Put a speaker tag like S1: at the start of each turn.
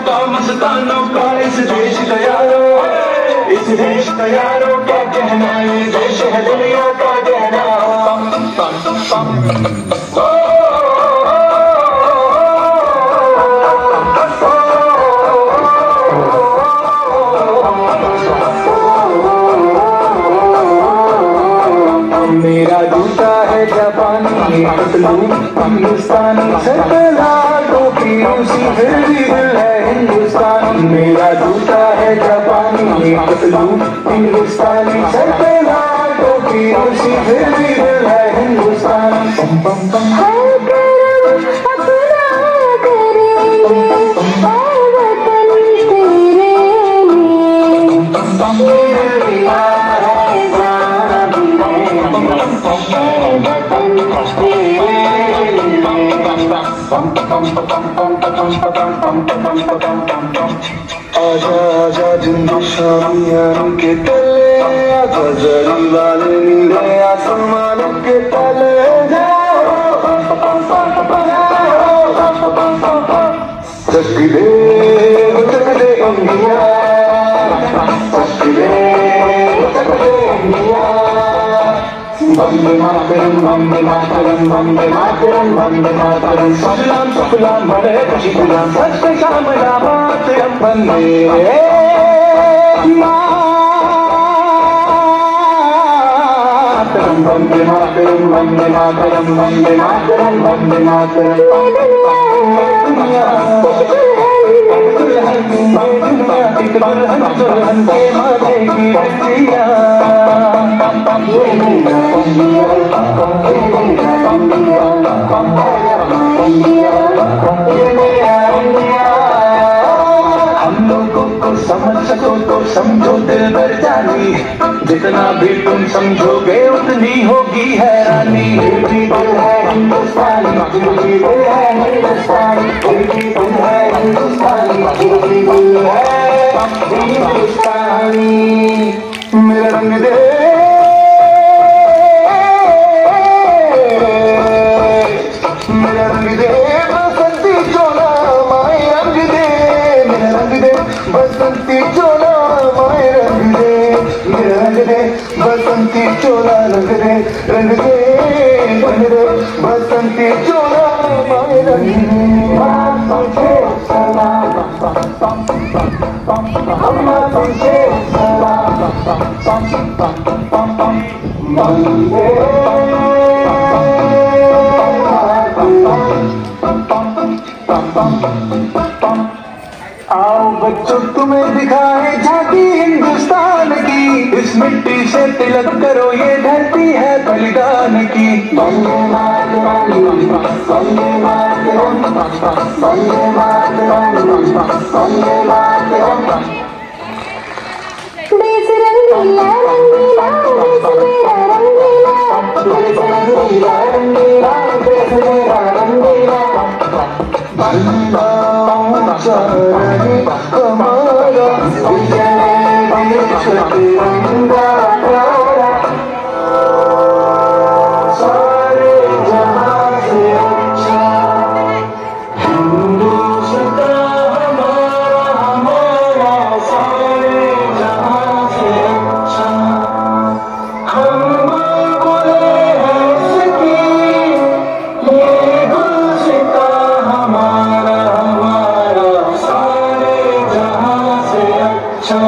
S1: का मस्तानों का इस देश का यारों, इस देश का यारों क्या कहना, ये देश है दुनिया का गहना। मेरा जूता है जापानी, पतलून हिंदुस्तानी, सर पे लाल टोपी रूसी, फिर भी दिल है हिंदुस्तानी। मेरा जूता है जापानी, पतलून हिंदुस्तानी, सर पे लाल टोपी रूसी, फिर भी दिल है हिंदुस्तानी। पम पम पम आजा आजा जिंदू शामियान के तले, आजा जरी वाले नीले आसमान के तले, चक दे इंडिया, चक दे इंडिया। वंदे मातरम, वंदे मातरम, वंदे मातरम, वंदे मातरम। सलाम सलाम बड़े खुशी गुलाम, सत्य कामना मातरम वंदे मातरम, वंदे मातरम, वंदे मातरम, वंदे मातरम, वंदे मातरम। दुल्हन के माथे की बिंदिया, हम लोगों को समझ सको तो समझो दिल भर जानी, जितना भी तुम समझोगे उतनी होगी हैरानी। दिल भी दिल है हिंदुस्तानी, दिल भी दिल है हिंदुस्तानी, दिल भी दिल है हिंदुस्तानी, दिल भी दिल है हिंदुस्तानी। मेरा रंग दे, मेरा रंग दे बसंती चोला माए रंग दे, मेरा रंग दे बसंती चोला माए रंग दे, मेरा रंग दे बसंती चोला रंग दे, रंग दे रंग दे बसंती चोला माए रंग दे। तुझे सलाम, अम्मा तुझे सलाम, वंदे आओ बच्चों तुम्हें दिखाए झांकी हिंदुस्तान की, इस मिट्टी से तिलक करो ये धरती है बलिदान की। वंदे मातरम, वंदे मातरम, वंदे मातरम, वंदे मातरम।
S2: देश रंगीला रंगीला, देश मेरा रंगीला,
S1: देश रंगीला रंगीला, देश मेरा रंगीला। हमारा विजय देश तिरंगा प्यारा, सारे जहां से अच्छा हिंदुस्तान हमारा, हमारा सारे जहां से अच्छा। हम बुलबुलें हैं इसकी, ये गुलसिता हमारा, हमारा सारे जहां से अच्छा।